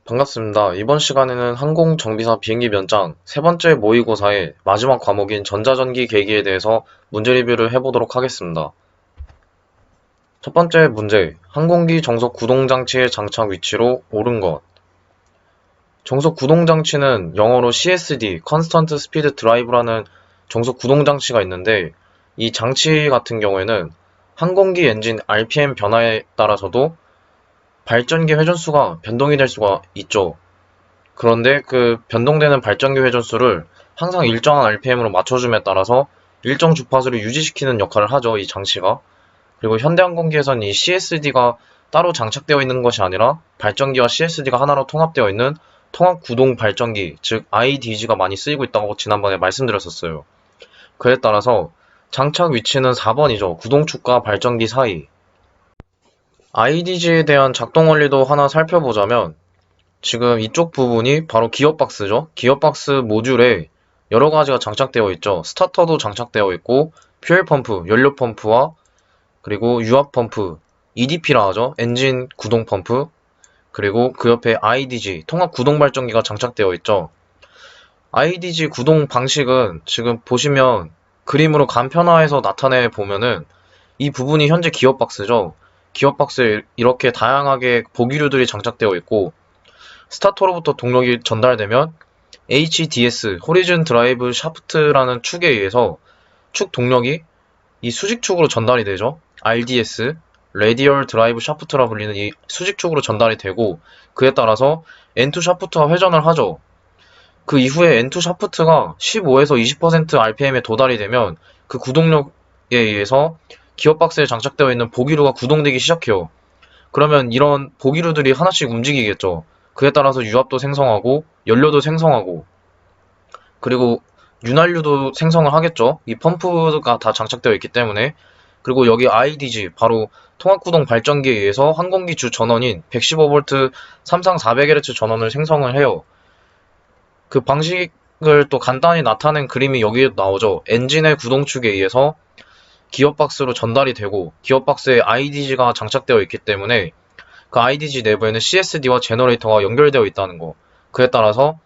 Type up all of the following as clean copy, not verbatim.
반갑습니다. 이번 시간에는 항공정비사 비행기 면장 세 번째 모의고사의 마지막 과목인 전자전기 계기에 대해서 문제 리뷰를 해보도록 하겠습니다. 첫 번째 문제, 항공기 정속 구동장치의 장착 위치로 옳은 것. 정속 구동장치는 영어로 CSD, Constant Speed Drive라는 정속 구동장치가 있는데, 이 장치 같은 경우에는 항공기 엔진 RPM 변화에 따라서도 발전기 회전수가 변동이 될 수가 있죠. 그런데 그 변동되는 발전기 회전수를 항상 일정한 RPM으로 맞춰줌에 따라서 일정 주파수를 유지시키는 역할을 하죠, 이 장치가. 그리고 현대항공기에서는 이 CSD가 따로 장착되어 있는 것이 아니라 발전기와 CSD가 하나로 통합되어 있는 통합구동 발전기, 즉 IDG가 많이 쓰이고 있다고 지난번에 말씀드렸었어요. 그에 따라서 장착 위치는 4번이죠. 구동축과 발전기 사이. IDG에 대한 작동 원리도 하나 살펴보자면 지금 이쪽 부분이 바로 기어박스죠. 기어박스 모듈에 여러 가지가 장착되어 있죠. 스타터도 장착되어 있고, 퓨엘 펌프, 연료 펌프와 그리고 유압 펌프, EDP라 하죠. 엔진 구동 펌프, 그리고 그 옆에 IDG, 통합 구동 발전기가 장착되어 있죠. IDG 구동 방식은 지금 보시면 그림으로 간편화해서 나타내 보면은 이 부분이 현재 기어박스죠. 기어박스에 이렇게 다양하게 보기류들이 장착되어 있고, 스타터로부터 동력이 전달되면 HDS, 호리즌 드라이브 샤프트라는 축에 의해서 축 동력이 이 수직축으로 전달이 되죠. RDS, 레디얼 드라이브 샤프트라 불리는 이 수직축으로 전달이 되고, 그에 따라서 N2 샤프트와 회전을 하죠. 그 이후에 N2 샤프트가 15에서 20% RPM에 도달이 되면 그 구동력에 의해서 기어박스에 장착되어 있는 보기류가 구동되기 시작해요. 그러면 이런 보기류들이 하나씩 움직이겠죠. 그에 따라서 유압도 생성하고 연료도 생성하고 그리고 윤활유도 생성을 하겠죠. 이 펌프가 다 장착되어 있기 때문에. 그리고 여기 IDG 바로 통합구동 발전기에 의해서 항공기 주 전원인 115V 33-400Hz 전원을 생성을 해요. 그 방식을 또 간단히 나타낸 그림이 여기에 나오죠. 엔진의 구동축에 의해서 기어박스로 전달이 되고 기어박스에 IDG가 장착되어 있기 때문에 그 IDG 내부에는 CSD와 제너레이터가 연결되어 있다는 거. 그에 따라서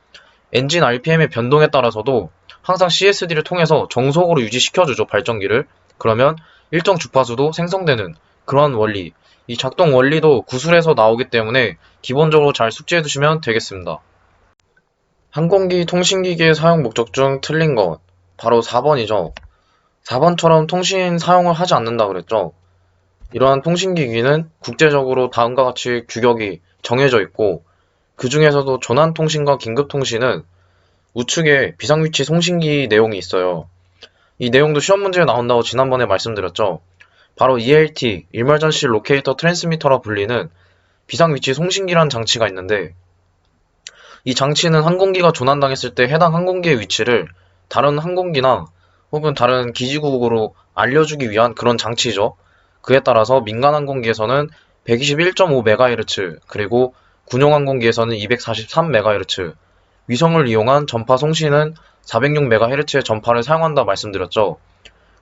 엔진 RPM의 변동에 따라서도 항상 CSD를 통해서 정속으로 유지시켜주죠, 발전기를. 그러면 일정 주파수도 생성되는 그런 원리. 이 작동 원리도 구술에서 나오기 때문에 기본적으로 잘 숙지해 두시면 되겠습니다. 항공기 통신기기의 사용 목적 중 틀린 것. 바로 4번이죠. 4번처럼 통신 사용을 하지 않는다 그랬죠. 이러한 통신기기는 국제적으로 다음과 같이 규격이 정해져 있고, 그 중에서도 조난통신과 긴급통신은 우측에 비상위치 송신기 내용이 있어요. 이 내용도 시험 문제에 나온다고 지난번에 말씀드렸죠. 바로 ELT, Emergency Locator Transmitter라 불리는 비상위치 송신기라는 장치가 있는데, 이 장치는 항공기가 조난당했을 때 해당 항공기의 위치를 다른 항공기나 혹은 다른 기지국으로 알려주기 위한 그런 장치죠. 그에 따라서 민간 항공기에서는 121.5MHz, 그리고 군용 항공기에서는 243MHz, 위성을 이용한 전파 송신은 406MHz의 전파를 사용한다 말씀드렸죠.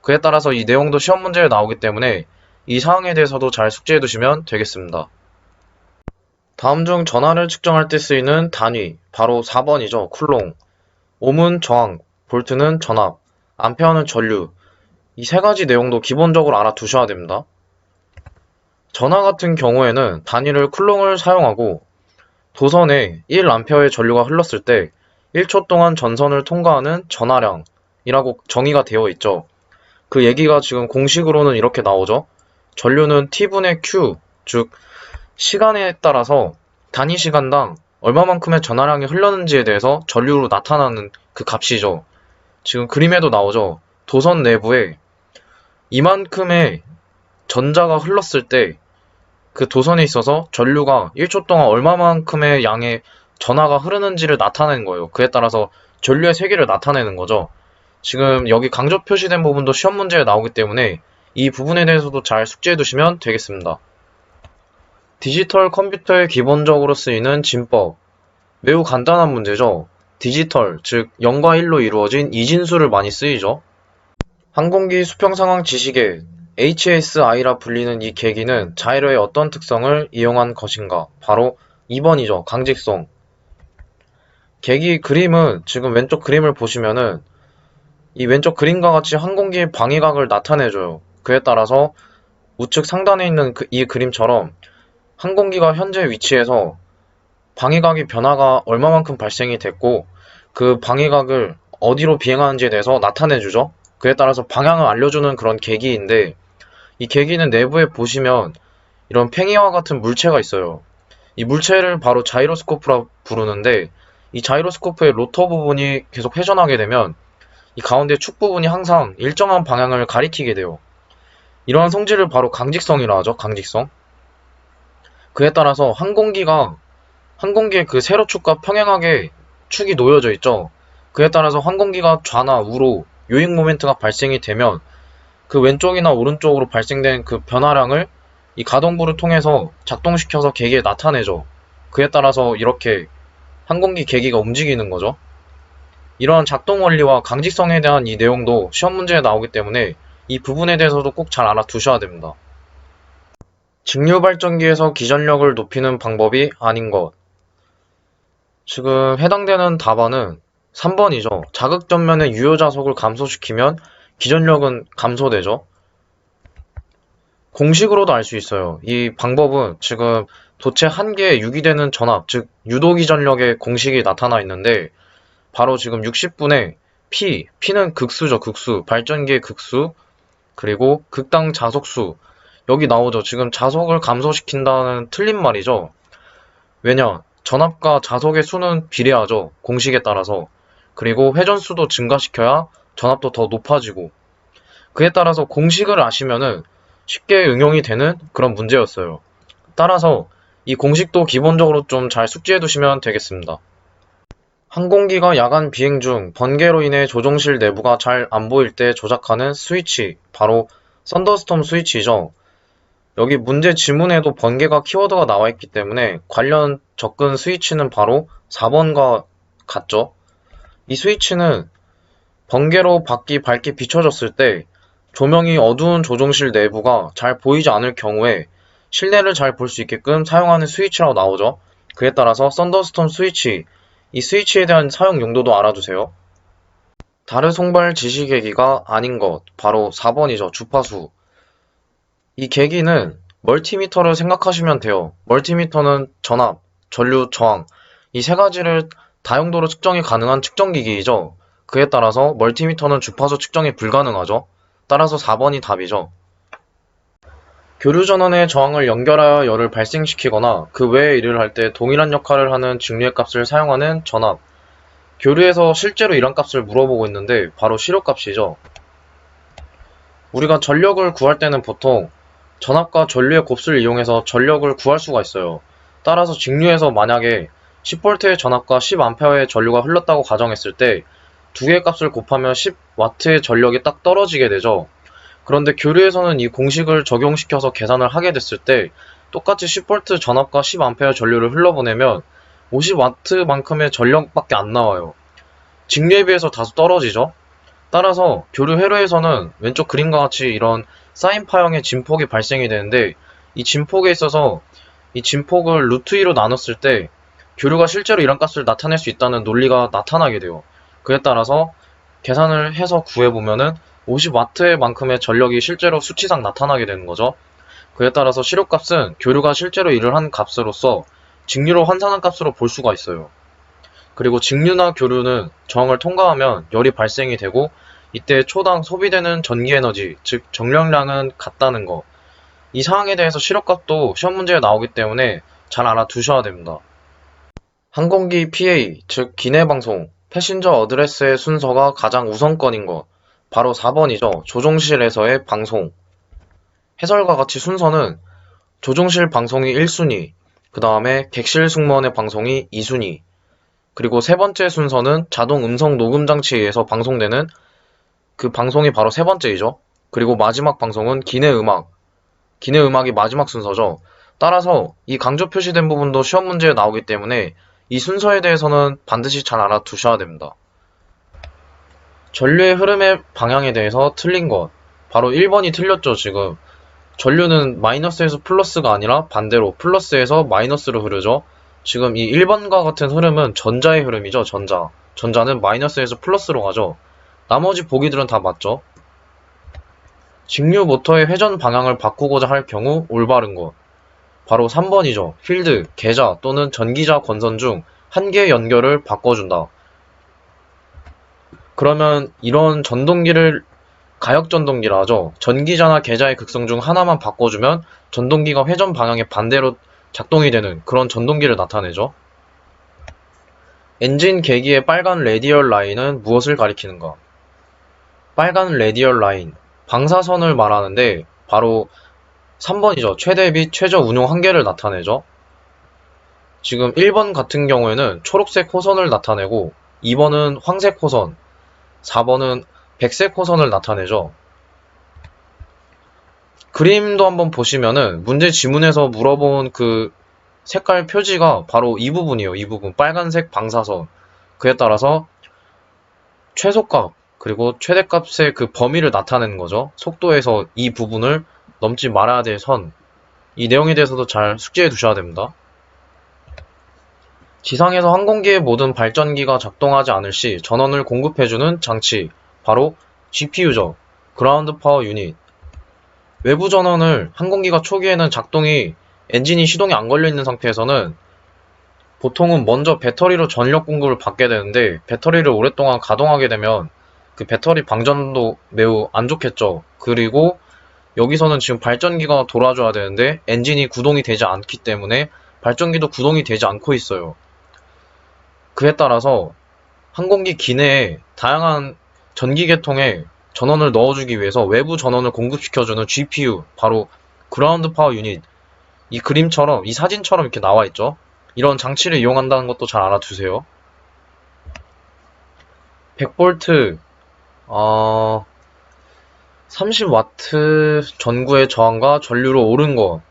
그에 따라서 이 내용도 시험 문제에 나오기 때문에 이 사항에 대해서도 잘 숙지해 두시면 되겠습니다. 다음 중 전하를 측정할 때 쓰이는 단위, 바로 4번이죠. 쿨롱. 옴은 저항, 볼트는 전압, 암페어는 전류. 이 세 가지 내용도 기본적으로 알아두셔야 됩니다. 전하 같은 경우에는 단위를 쿨롱을 사용하고 도선에 1A의 전류가 흘렀을 때 1초 동안 전선을 통과하는 전하량이라고 정의가 되어 있죠. 그 얘기가 지금 공식으로는 이렇게 나오죠. 전류는 T분의 Q, 즉 시간에 따라서 단위 시간당 얼마만큼의 전하량이 흘렀는지에 대해서 전류로 나타나는 그 값이죠. 지금 그림에도 나오죠. 도선 내부에 이만큼의 전자가 흘렀을 때 그 도선에 있어서 전류가 1초 동안 얼마만큼의 양의 전하가 흐르는지를 나타내는 거예요. 그에 따라서 전류의 세기를 나타내는 거죠. 지금 여기 강조 표시된 부분도 시험 문제에 나오기 때문에 이 부분에 대해서도 잘 숙지해 두시면 되겠습니다. 디지털 컴퓨터에 기본적으로 쓰이는 진법. 매우 간단한 문제죠. 디지털, 즉 0과 1로 이루어진 이진수를 많이 쓰이죠. 항공기 수평상황 지시계 HSI라 불리는 이 계기는 자이로의 어떤 특성을 이용한 것인가? 바로 2번이죠. 강직성. 계기 그림은 지금 왼쪽 그림을 보시면은 이 왼쪽 그림과 같이 항공기의 방위각을 나타내줘요. 그에 따라서 우측 상단에 있는 이 그림처럼 항공기가 현재 위치에서 방위각의 변화가 얼마만큼 발생이 됐고 그 방위각을 어디로 비행하는지에 대해서 나타내주죠. 그에 따라서 방향을 알려주는 그런 계기인데 이 계기는 내부에 보시면 이런 팽이와 같은 물체가 있어요. 이 물체를 바로 자이로스코프라 부르는데 이 자이로스코프의 로터 부분이 계속 회전하게 되면 이 가운데 축 부분이 항상 일정한 방향을 가리키게 돼요. 이러한 성질을 바로 강직성이라 하죠. 강직성. 그에 따라서 항공기의 그 세로축과 평행하게 축이 놓여져 있죠. 그에 따라서 항공기가 좌나 우로 요잉 모멘트가 발생이 되면 그 왼쪽이나 오른쪽으로 발생된 그 변화량을 이 가동부를 통해서 작동시켜서 계기에 나타내죠. 그에 따라서 이렇게 항공기 계기가 움직이는 거죠. 이러한 작동 원리와 강직성에 대한 이 내용도 시험 문제에 나오기 때문에 이 부분에 대해서도 꼭 잘 알아두셔야 됩니다. 직류 발전기에서 기전력을 높이는 방법이 아닌 것. 지금 해당되는 답안은 3번이죠. 자극 전면의 유효 자속을 감소시키면 기전력은 감소되죠. 공식으로도 알 수 있어요. 이 방법은 지금 도체 한 개에 유기되는 전압, 즉 유도기전력의 공식이 나타나 있는데 바로 지금 60분의 P는 극수죠. 극수. 발전기의 극수. 그리고 극당 자속수. 여기 나오죠. 지금 자속을 감소시킨다는 틀린 말이죠. 왜냐? 전압과 자속의 수는 비례하죠. 공식에 따라서. 그리고 회전수도 증가시켜야 전압도 더 높아지고. 그에 따라서 공식을 아시면은 쉽게 응용이 되는 그런 문제였어요. 따라서 이 공식도 기본적으로 좀 잘 숙지해 두시면 되겠습니다. 항공기가 야간 비행 중 번개로 인해 조종실 내부가 잘 안 보일 때 조작하는 스위치, 바로 썬더스톰 스위치죠. 여기 문제 지문에도 번개가 키워드가 나와 있기 때문에 관련 접근 스위치는 바로 4번과 같죠. 이 스위치는 번개로 밖이 밝게 비춰졌을 때 조명이 어두운 조종실 내부가 잘 보이지 않을 경우에 실내를 잘 볼 수 있게끔 사용하는 스위치라고 나오죠. 그에 따라서 썬더스톰 스위치, 이 스위치에 대한 사용 용도도 알아두세요. 다르 송발 지시 계기가 아닌 것, 바로 4번이죠. 주파수. 이 계기는 멀티미터를 생각하시면 돼요. 멀티미터는 전압, 전류, 저항, 이 세 가지를 다용도로 측정이 가능한 측정기기이죠. 그에 따라서 멀티미터는 주파수 측정이 불가능하죠. 따라서 4번이 답이죠. 교류전원의 저항을 연결하여 열을 발생시키거나 그 외의 일을 할 때 동일한 역할을 하는 직류의 값을 사용하는 전압. 교류에서 실제로 이런 값을 물어보고 있는데 바로 시료값이죠. 우리가 전력을 구할 때는 보통 전압과 전류의 곱수를 이용해서 전력을 구할 수가 있어요. 따라서 직류에서 만약에 10V의 전압과 10A의 전류가 흘렀다고 가정했을 때 두 개의 값을 곱하면 10W의 전력이 딱 떨어지게 되죠. 그런데 교류에서는 이 공식을 적용시켜서 계산을 하게 됐을 때 똑같이 10V 전압과 10A 전류를 흘러보내면 50W만큼의 전력밖에 안 나와요. 직류에 비해서 다소 떨어지죠. 따라서 교류 회로에서는 왼쪽 그림과 같이 이런 사인파형의 진폭이 발생이 되는데 이 진폭에 있어서 이 진폭을 루트 2로 나눴을 때 교류가 실제로 이런 값을 나타낼 수 있다는 논리가 나타나게 돼요. 그에 따라서 계산을 해서 구해보면은 50W 만큼의 전력이 실제로 수치상 나타나게 되는 거죠. 그에 따라서 시료값은 교류가 실제로 일을 한 값으로서 직류로 환산한 값으로 볼 수가 있어요. 그리고 직류나 교류는 저항을 통과하면 열이 발생이 되고 이때 초당 소비되는 전기에너지, 즉 정력량은 같다는 거. 이 사항에 대해서 시력값도 시험 문제에 나오기 때문에 잘 알아두셔야 됩니다. 항공기 PA, 즉 기내방송, 패신저 어드레스의 순서가 가장 우선권인 것. 바로 4번이죠. 조종실에서의 방송. 해설과 같이 순서는 조종실 방송이 1순위, 그 다음에 객실 승무원의 방송이 2순위, 그리고 세 번째 순서는 자동 음성 녹음 장치에 의해서 방송되는 그 방송이 바로 세 번째이죠. 그리고 마지막 방송은 기내 음악이 마지막 순서죠. 따라서 이 강조 표시된 부분도 시험 문제에 나오기 때문에 이 순서에 대해서는 반드시 잘 알아두셔야 됩니다. 전류의 흐름의 방향에 대해서 틀린 것. 바로 1번이 틀렸죠, 지금. 전류는 마이너스에서 플러스가 아니라 반대로 플러스에서 마이너스로 흐르죠. 지금 이 1번과 같은 흐름은 전자의 흐름이죠, 전자. 전자는 마이너스에서 플러스로 가죠. 나머지 보기들은 다 맞죠? 직류 모터의 회전 방향을 바꾸고자 할 경우 올바른 것. 바로 3번이죠. 필드, 계좌 또는 전기자 권선 중 한 개의 연결을 바꿔준다. 그러면 이런 전동기를 가역전동기라 하죠. 전기자나 계좌의 극성 중 하나만 바꿔주면 전동기가 회전 방향의 반대로 작동이 되는 그런 전동기를 나타내죠. 엔진 계기의 빨간 레디얼 라인은 무엇을 가리키는가? 빨간 레디얼 라인, 방사선을 말하는데 바로 3번이죠. 최대 및 최저 운용 한계를 나타내죠. 지금 1번 같은 경우에는 초록색 호선을 나타내고 2번은 황색 호선, 4번은 백색 호선을 나타내죠. 그림도 한번 보시면은 문제 지문에서 물어본 그 색깔 표지가 바로 이 부분이에요. 이 부분 빨간색 방사선. 그에 따라서 최소값 그리고 최대값의 그 범위를 나타내는 거죠. 속도에서 이 부분을 넘지 말아야 될 선. 이 내용에 대해서도 잘 숙지해 두셔야 됩니다. 지상에서 항공기의 모든 발전기가 작동하지 않을 시 전원을 공급해주는 장치, 바로 GPU죠. 그라운드 파워 유닛. 외부 전원을 항공기가 초기에는 엔진이 시동이 안 걸려 있는 상태에서는 보통은 먼저 배터리로 전력 공급을 받게 되는데, 배터리를 오랫동안 가동하게 되면 그 배터리 방전도 매우 안 좋겠죠. 그리고 여기서는 지금 발전기가 돌아줘야 되는데 엔진이 구동이 되지 않기 때문에 발전기도 구동이 되지 않고 있어요. 그에 따라서 항공기 기내에 다양한 전기 계통에 전원을 넣어주기 위해서 외부 전원을 공급시켜주는 GPU, 바로 그라운드 파워 유닛, 이 그림처럼, 이 사진처럼 이렇게 나와 있죠. 이런 장치를 이용한다는 것도 잘 알아두세요. 100V, 30W 전구의 저항과 전류로 오른 거,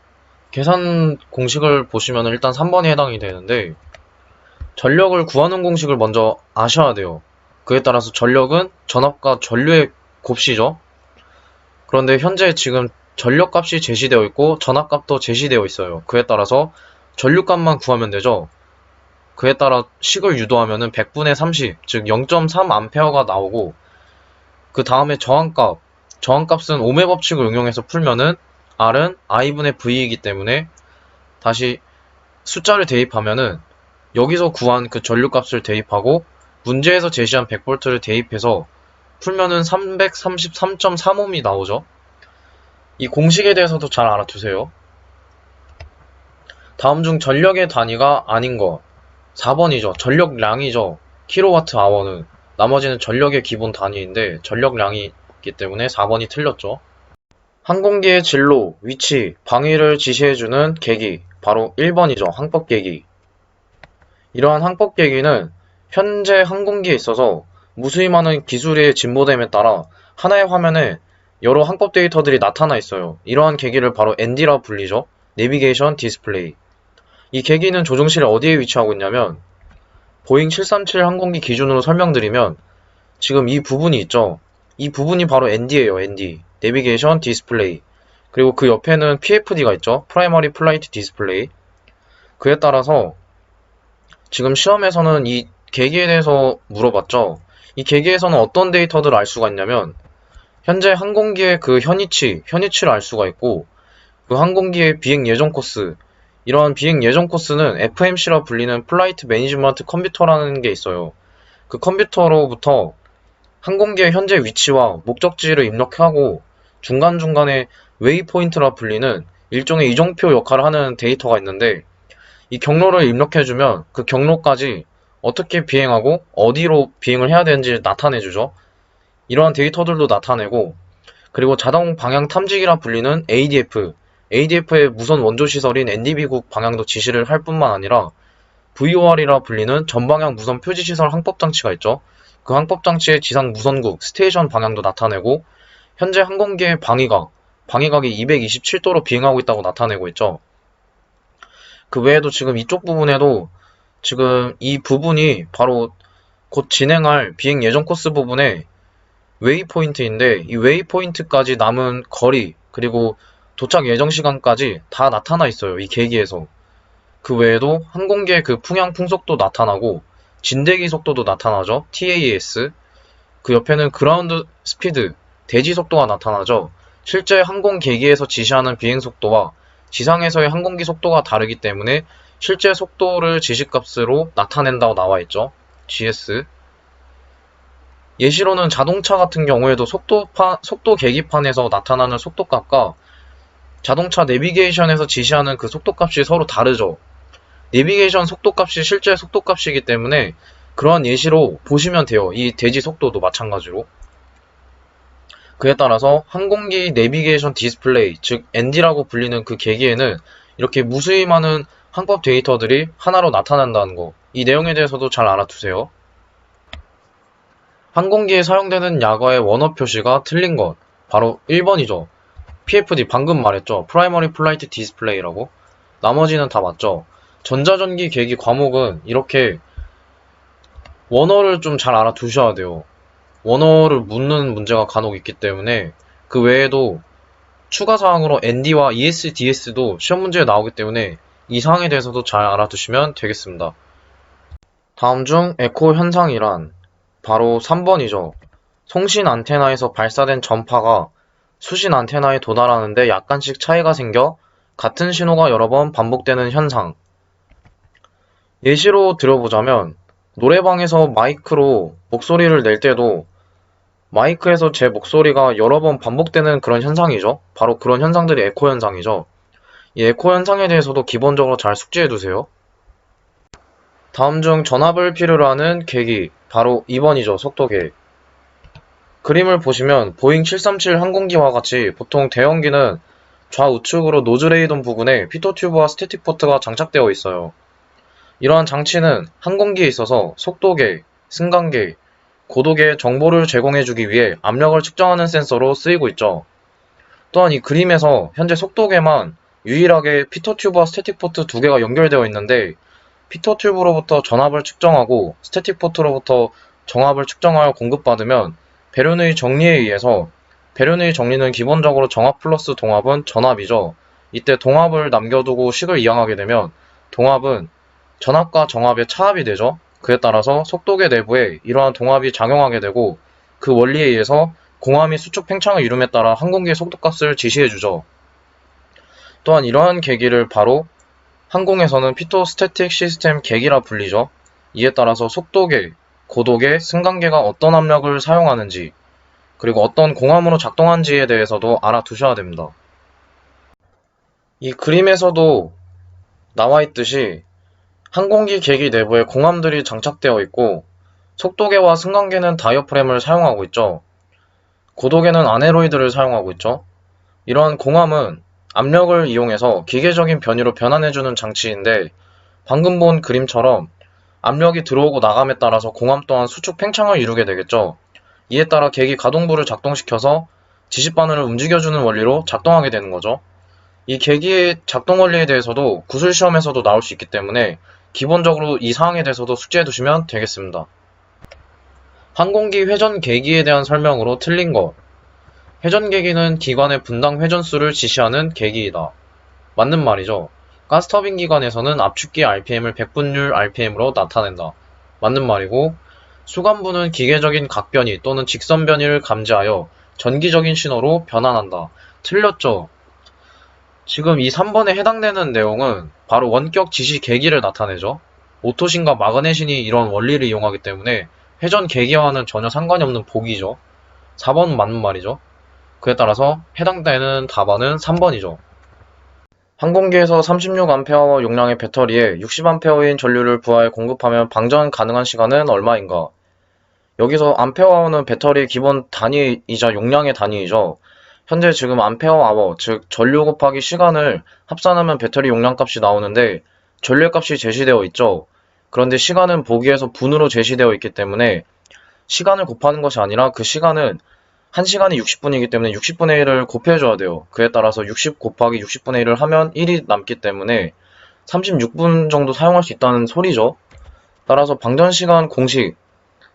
계산 공식을 보시면 일단 3번이 해당이 되는데, 전력을 구하는 공식을 먼저 아셔야 돼요. 그에 따라서 전력은 전압과 전류의 곱시죠. 그런데 현재 지금 전력값이 제시되어 있고 전압값도 제시되어 있어요. 그에 따라서 전류값만 구하면 되죠. 그에 따라 식을 유도하면은 100분의 30, 즉 0.3A가 나오고, 그 다음에 저항값은 ohm의 법칙을 응용해서 풀면은 R은 I분의 V이기 때문에 다시 숫자를 대입하면은 여기서 구한 그 전류값을 대입하고 문제에서 제시한 100V를 대입해서 풀면은 333.3ohm이 나오죠. 이 공식에 대해서도 잘 알아두세요. 다음 중 전력의 단위가 아닌 거. 4번이죠. 전력량이죠. 킬로와트 아워는. 나머지는 전력의 기본 단위인데 전력량이 있기 때문에 4번이 틀렸죠. 항공기의 진로, 위치, 방위를 지시해주는 계기. 바로 1번이죠. 항법계기. 이러한 항법계기는 현재 항공기에 있어서 무수히 많은 기술의 진보됨에 따라 하나의 화면에 여러 항법 데이터들이 나타나 있어요. 이러한 계기를 바로 ND라 불리죠. 내비게이션 디스플레이. 이 계기는 조종실에 어디에 위치하고 있냐면, 보잉 737 항공기 기준으로 설명드리면 지금 이 부분이 있죠. 이 부분이 바로 ND예요. ND. 내비게이션 디스플레이. 그리고 그 옆에는 PFD가 있죠. 프라이머리 플라이트 디스플레이. 그에 따라서 지금 시험에서는 이 계기에 대해서 물어봤죠. 이 계기에서는 어떤 데이터들을 알 수가 있냐면, 현재 항공기의 그 현위치를 알 수가 있고, 그 항공기의 비행 예정 코스, 이러한 비행 예정 코스는 FMC라 불리는 플라이트 매니지먼트 컴퓨터라는 게 있어요. 그 컴퓨터로부터 항공기의 현재 위치와 목적지를 입력하고 중간중간에 웨이포인트라 불리는 일종의 이정표 역할을 하는 데이터가 있는데, 이 경로를 입력해주면 그 경로까지 어떻게 비행하고 어디로 비행을 해야 되는지 나타내주죠. 이러한 데이터들도 나타내고, 그리고 자동 방향 탐지기라 불리는 ADF의 무선 원조 시설인 NDB국 방향도 지시를 할 뿐만 아니라 VOR이라 불리는 전방향 무선 표지 시설 항법 장치가 있죠. 그 항법 장치의 지상 무선국, 스테이션 방향도 나타내고, 현재 항공기의 방위각이 227도로 비행하고 있다고 나타내고 있죠. 그 외에도 지금 이쪽 부분에도 지금 이 부분이 바로 곧 진행할 비행 예정 코스 부분에 웨이포인트인데, 이 웨이포인트까지 남은 거리, 그리고 도착 예정 시간까지 다 나타나 있어요. 이 계기에서. 그 외에도 항공기의 그 풍향 풍속도 나타나고 진대기 속도도 나타나죠. TAS. 그 옆에는 그라운드 스피드, 대지 속도가 나타나죠. 실제 항공 계기에서 지시하는 비행 속도와 지상에서의 항공기 속도가 다르기 때문에 실제 속도를 지시값으로 나타낸다고 나와 있죠. GS. 예시로는 자동차 같은 경우에도 속도 계기판에서 나타나는 속도값과 자동차 내비게이션에서 지시하는 그 속도값이 서로 다르죠. 내비게이션 속도값이 실제 속도값이기 때문에 그러한 예시로 보시면 돼요. 이 대지 속도도 마찬가지로. 그에 따라서 항공기 내비게이션 디스플레이, 즉 ND라고 불리는 그 계기에는 이렇게 무수히 많은 항법 데이터들이 하나로 나타난다는 거. 이 내용에 대해서도 잘 알아두세요. 항공기에 사용되는 약어의 원어 표시가 틀린 것. 바로 1번이죠. PFD 방금 말했죠. Primary Flight Display라고. 나머지는 다 맞죠. 전자전기 계기 과목은 이렇게 원어를 좀 잘 알아두셔야 돼요. 원어를 묻는 문제가 간혹 있기 때문에 그 외에도 추가 사항으로 ND와 ESDS도 시험 문제에 나오기 때문에 이 사항에 대해서도 잘 알아두시면 되겠습니다. 다음 중 에코 현상이란 바로 3번이죠. 송신 안테나에서 발사된 전파가 수신 안테나에 도달하는데 약간씩 차이가 생겨 같은 신호가 여러 번 반복되는 현상. 예시로 들어보자면 노래방에서 마이크로 목소리를 낼 때도 마이크에서 제 목소리가 여러 번 반복되는 그런 현상이죠. 바로 그런 현상들이 에코 현상이죠. 이 에코 현상에 대해서도 기본적으로 잘 숙지해두세요. 다음 중 전압을 필요로 하는 계기, 바로 2번이죠. 속도계. 그림을 보시면 보잉 737 항공기와 같이 보통 대형기는 좌우측으로 노즐에 있던 부분에 피토튜브와 스태틱 포트가 장착되어 있어요. 이러한 장치는 항공기에 있어서 속도계, 승강계, 고도계의 정보를 제공해주기 위해 압력을 측정하는 센서로 쓰이고 있죠. 또한 이 그림에서 현재 속도계만 유일하게 피토튜브와 스태틱 포트 두 개가 연결되어 있는데 피토튜브로부터 전압을 측정하고 스태틱 포트로부터 정압을 측정하여 공급받으면 베른의 정리에 의해서 베른의 정리는 기본적으로 정압 플러스 동압은 전압이죠. 이때 동압을 남겨두고 식을 이항하게 되면 동압은 전압과 정압의 차압이 되죠. 그에 따라서 속도계 내부에 이러한 동압이 작용하게 되고 그 원리에 의해서 공함이 수축 팽창을 이룸에 따라 항공기의 속도값을 지시해주죠. 또한 이러한 계기를 바로 항공에서는 피토스태틱 시스템 계기라 불리죠. 이에 따라서 속도계, 고도계, 승강계가 어떤 압력을 사용하는지 그리고 어떤 공함으로 작동하는지에 대해서도 알아두셔야 됩니다. 이 그림에서도 나와 있듯이 항공기 계기 내부에 공함들이 장착되어 있고 속도계와 승강계는 다이어프램을 사용하고 있죠. 고도계는 아네로이드를 사용하고 있죠. 이러한 공함은 압력을 이용해서 기계적인 변이로 변환해주는 장치인데 방금 본 그림처럼 압력이 들어오고 나감에 따라서 공함 또한 수축 팽창을 이루게 되겠죠. 이에 따라 계기 가동부를 작동시켜서 지시바늘을 움직여주는 원리로 작동하게 되는 거죠. 이 계기의 작동 원리에 대해서도 구술시험에서도 나올 수 있기 때문에 기본적으로 이 사항에 대해서도 숙지해 두시면 되겠습니다. 항공기 회전 계기에 대한 설명으로 틀린 것. 회전 계기는 기관의 분당 회전수를 지시하는 계기이다. 맞는 말이죠. 가스터빈 기관에서는 압축기 RPM을 백분율 RPM으로 나타낸다. 맞는 말이고 수간부는 기계적인 각변이 또는 직선 변이를 감지하여 전기적인 신호로 변환한다. 틀렸죠. 지금 이 3번에 해당되는 내용은 바로 원격 지시 계기를 나타내죠. 오토신과 마그넷신이 이런 원리를 이용하기 때문에 회전 계기와는 전혀 상관이 없는 보기죠. 4번은 맞는 말이죠. 그에 따라서 해당되는 답안은 3번이죠. 항공기에서 36A 용량의 배터리에 60A인 전류를 부하에 공급하면 방전 가능한 시간은 얼마인가? 여기서 암페어아워는 배터리의 기본 단위이자 용량의 단위이죠. 현재 지금 암페어아워, 즉 전류 곱하기 시간을 합산하면 배터리 용량 값이 나오는데 전류의 값이 제시되어 있죠. 그런데 시간은 보기에서 분으로 제시되어 있기 때문에 시간을 곱하는 것이 아니라 그 시간은 1시간이 60분이기 때문에 60분의 1을 곱해줘야 돼요. 그에 따라서 60 곱하기 60분의 1을 하면 1이 남기 때문에 36분 정도 사용할 수 있다는 소리죠. 따라서 방전시간 공식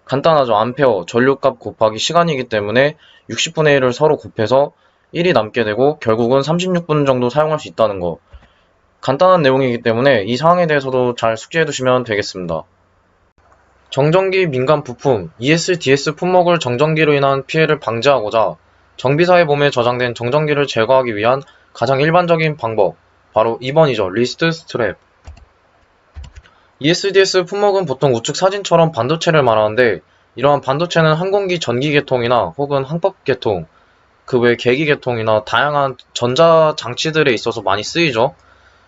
간단하죠. 암페어, 전류값 곱하기 시간이기 때문에 60분의 1을 서로 곱해서 1이 남게 되고 결국은 36분 정도 사용할 수 있다는 거. 간단한 내용이기 때문에 이 사항에 대해서도 잘 숙지해 두시면 되겠습니다. 정전기 민감 부품 ESDS 품목을 정전기로 인한 피해를 방지하고자 정비사의 몸에 저장된 정전기를 제거하기 위한 가장 일반적인 방법, 바로 2번이죠. 리스트 스트랩. ESDS 품목은 보통 우측 사진처럼 반도체를 말하는데, 이러한 반도체는 항공기 전기 계통이나 혹은 항법 계통, 그 외 계기 계통이나 다양한 전자장치들에 있어서 많이 쓰이죠.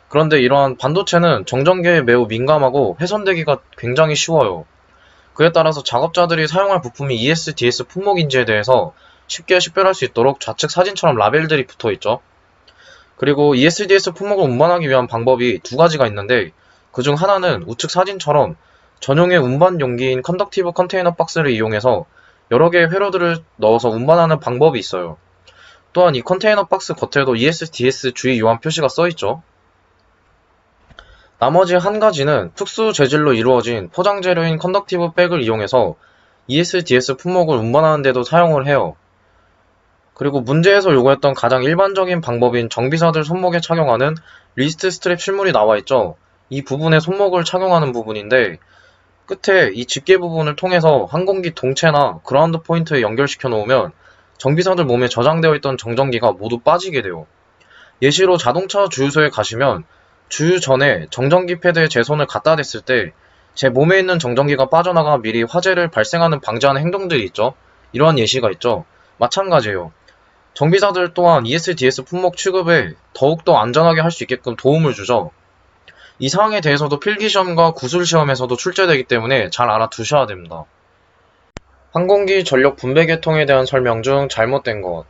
그런데 이러한 반도체는 정전기에 매우 민감하고 훼손되기가 굉장히 쉬워요. 그에 따라서 작업자들이 사용할 부품이 ESDS 품목인지에 대해서 쉽게 식별할 수 있도록 좌측 사진처럼 라벨들이 붙어있죠. 그리고 ESDS 품목을 운반하기 위한 방법이 두 가지가 있는데, 그중 하나는 우측 사진처럼 전용의 운반 용기인 컨덕티브 컨테이너 박스를 이용해서 여러 개의 회로들을 넣어서 운반하는 방법이 있어요. 또한 이 컨테이너 박스 겉에도 ESDS 주의 요한 표시가 써있죠. 나머지 한 가지는 특수 재질로 이루어진 포장 재료인 컨덕티브 백을 이용해서 ESDS 품목을 운반하는 데도 사용을 해요. 그리고 문제에서 요구했던 가장 일반적인 방법인 정비사들 손목에 착용하는 리스트 스트랩 실물이 나와있죠. 이 부분에 손목을 착용하는 부분인데, 끝에 이 집게 부분을 통해서 항공기 동체나 그라운드 포인트에 연결시켜 놓으면 정비사들 몸에 저장되어 있던 정전기가 모두 빠지게 돼요. 예시로 자동차 주유소에 가시면 주유 전에 정전기 패드에 제 손을 갖다 댔을 때 제 몸에 있는 정전기가 빠져나가 미리 화재를 발생하는 방지하는 행동들이 있죠. 이러한 예시가 있죠. 마찬가지예요. 정비사들 또한 ESDS 품목 취급에 더욱더 안전하게 할 수 있게끔 도움을 주죠. 이 사항에 대해서도 필기시험과 구술시험에서도 출제되기 때문에 잘 알아두셔야 됩니다. 항공기 전력 분배 계통에 대한 설명 중 잘못된 것.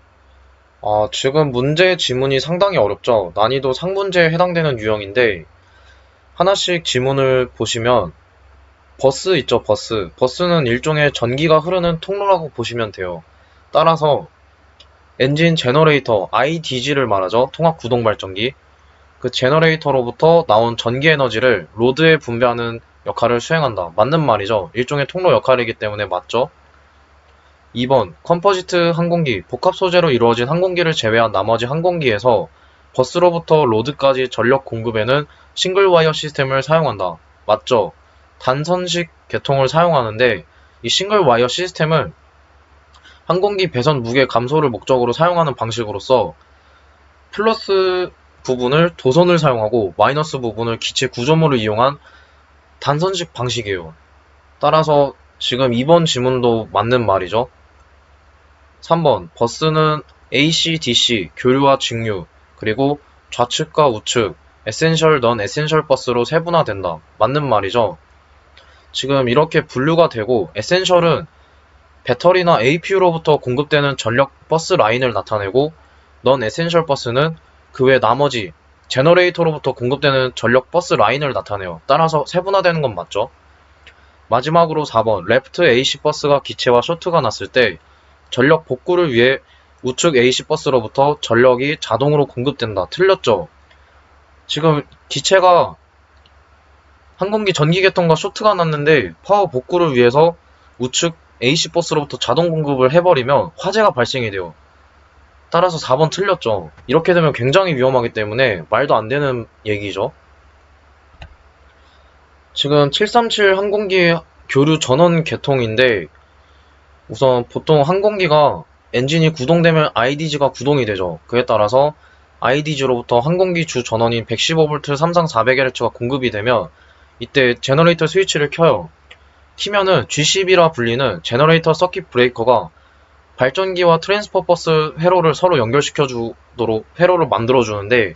지금 문제 지문이 상당히 어렵죠. 난이도 상문제에 해당되는 유형인데, 하나씩 지문을 보시면 버스 있죠, 버스. 버스는 일종의 전기가 흐르는 통로라고 보시면 돼요. 따라서 엔진 제너레이터, IDG를 말하죠. 통합 구동 발전기. 그 제너레이터로부터 나온 전기 에너지를 로드에 분배하는 역할을 수행한다. 맞는 말이죠. 일종의 통로 역할이기 때문에 맞죠. 2번, 컴포지트 항공기, 복합 소재로 이루어진 항공기를 제외한 나머지 항공기에서 버스로부터 로드까지 전력 공급에는 싱글 와이어 시스템을 사용한다. 맞죠? 단선식 계통을 사용하는데, 이 싱글 와이어 시스템은 항공기 배선 무게 감소를 목적으로 사용하는 방식으로서 플러스 부분을 도선을 사용하고 마이너스 부분을 기체 구조물을 이용한 단선식 방식이에요. 따라서 지금 2번 지문도 맞는 말이죠. 3번, 버스는 AC, DC, 교류와 직류, 그리고 좌측과 우측, 에센셜, 넌 에센셜 버스로 세분화된다. 맞는 말이죠. 지금 이렇게 분류가 되고, 에센셜은 배터리나 APU로부터 공급되는 전력 버스 라인을 나타내고, 넌 에센셜 버스는 그 외 나머지 제너레이터로부터 공급되는 전력 버스 라인을 나타내요. 따라서 세분화되는 건 맞죠. 마지막으로 4번, 레프트 AC 버스가 기체와 쇼트가 났을 때 전력 복구를 위해 우측 AC 버스로부터 전력이 자동으로 공급된다. 틀렸죠? 지금 기체가 항공기 전기 계통과 쇼트가 났는데 파워 복구를 위해서 우측 AC 버스로부터 자동 공급을 해버리면 화재가 발생이 돼요. 따라서 4번 틀렸죠. 이렇게 되면 굉장히 위험하기 때문에 말도 안 되는 얘기죠. 지금 737 항공기 교류 전원 계통인데, 우선 보통 항공기가 엔진이 구동되면 IDG가 구동이 되죠. 그에 따라서 IDG로부터 항공기 주 전원인 115V 3400Hz가 공급이 되면 이때 제너레이터 스위치를 켜요. 키면은 G10이라 불리는 제너레이터 서킷 브레이커가 발전기와 트랜스퍼 버스 회로를 서로 연결시켜 주도록 회로를 만들어 주는데,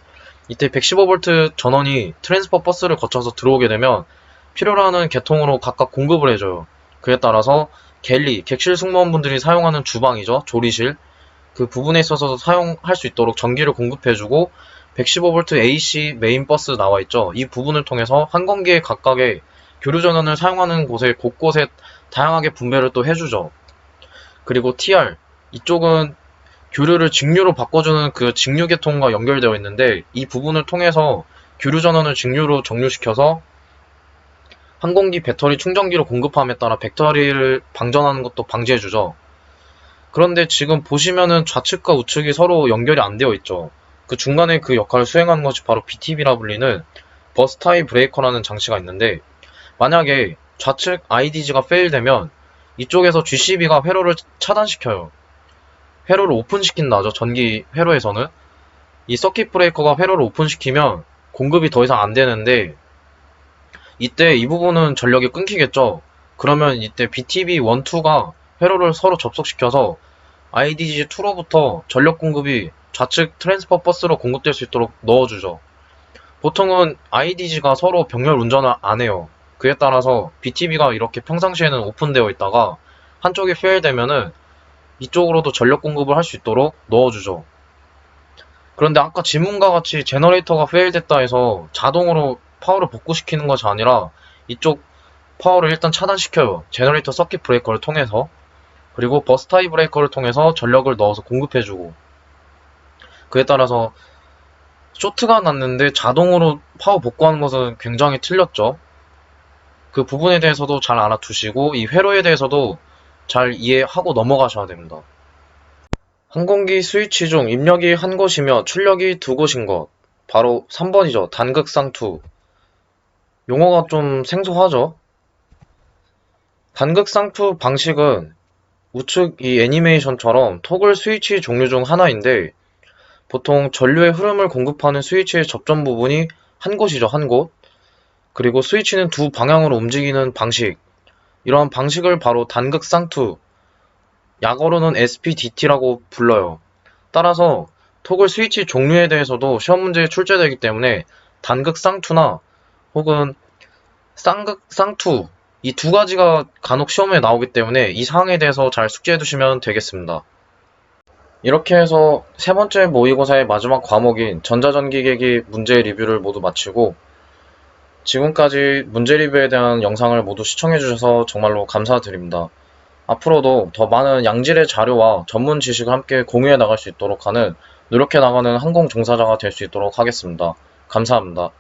이때 115V 전원이 트랜스퍼 버스를 거쳐서 들어오게 되면 필요로 하는 계통으로 각각 공급을 해줘요. 그에 따라서 갤리, 객실 승무원분들이 사용하는 주방이죠. 조리실. 그 부분에 있어서 사용할 수 있도록 전기를 공급해주고, 115V AC 메인 버스 나와있죠. 이 부분을 통해서 항공기의 각각의 교류 전원을 사용하는 곳에 곳곳에 다양하게 분배를 또 해주죠. 그리고 TR, 이쪽은 교류를 직류로 바꿔주는 그 직류 계통과 연결되어 있는데, 이 부분을 통해서 교류 전원을 직류로 정류시켜서 항공기 배터리 충전기로 공급함에 따라 배터리를 방전하는 것도 방지해주죠. 그런데 지금 보시면은 좌측과 우측이 서로 연결이 안 되어 있죠. 그 중간에 그 역할을 수행하는 것이 바로 BTB라 불리는 버스 타이 브레이커라는 장치가 있는데, 만약에 좌측 IDG가 페일되면 이쪽에서 GCB가 회로를 차단시켜요. 회로를 오픈시킨다죠. 전기 회로에서는. 이 서킷 브레이커가 회로를 오픈시키면 공급이 더 이상 안 되는데, 이때 이 부분은 전력이 끊기겠죠. 그러면 이때 BTB 1, 2가 회로를 서로 접속시켜서 IDG2로부터 전력 공급이 좌측 트랜스퍼 버스로 공급될 수 있도록 넣어주죠. 보통은 IDG가 서로 병렬 운전을 안 해요. 그에 따라서 BTB가 이렇게 평상시에는 오픈되어 있다가 한쪽이 페일되면은 이쪽으로도 전력 공급을 할 수 있도록 넣어주죠. 그런데 아까 지문과 같이 제너레이터가 페일됐다 해서 자동으로 파워를 복구시키는 것이 아니라 이쪽 파워를 일단 차단시켜요. 제너레이터 서킷 브레이커를 통해서. 그리고 버스 타이 브레이커를 통해서 전력을 넣어서 공급해주고. 그에 따라서 쇼트가 났는데 자동으로 파워 복구하는 것은 굉장히 틀렸죠. 그 부분에 대해서도 잘 알아두시고 이 회로에 대해서도 잘 이해하고 넘어가셔야 됩니다. 항공기 스위치 중 입력이 한 곳이며 출력이 두 곳인 것. 바로 3번이죠. 단극상투. 용어가 좀 생소하죠? 단극상투 방식은 우측 이 애니메이션처럼 토글 스위치 종류 중 하나인데, 보통 전류의 흐름을 공급하는 스위치의 접점 부분이 한 곳이죠, 한 곳. 그리고 스위치는 두 방향으로 움직이는 방식. 이러한 방식을 바로 단극상투, 약어로는 SPDT라고 불러요. 따라서 토글 스위치 종류에 대해서도 시험 문제에 출제되기 때문에 단극상투나 혹은 쌍극상투, 이 두 가지가 간혹 시험에 나오기 때문에 이 사항에 대해서 잘 숙지해 두시면 되겠습니다. 이렇게 해서 세 번째 모의고사의 마지막 과목인 전자전기계기 문제 리뷰를 모두 마치고, 지금까지 문제 리뷰에 대한 영상을 모두 시청해 주셔서 정말로 감사드립니다. 앞으로도 더 많은 양질의 자료와 전문 지식을 함께 공유해 나갈 수 있도록 하는, 노력해 나가는 항공 종사자가 될 수 있도록 하겠습니다. 감사합니다.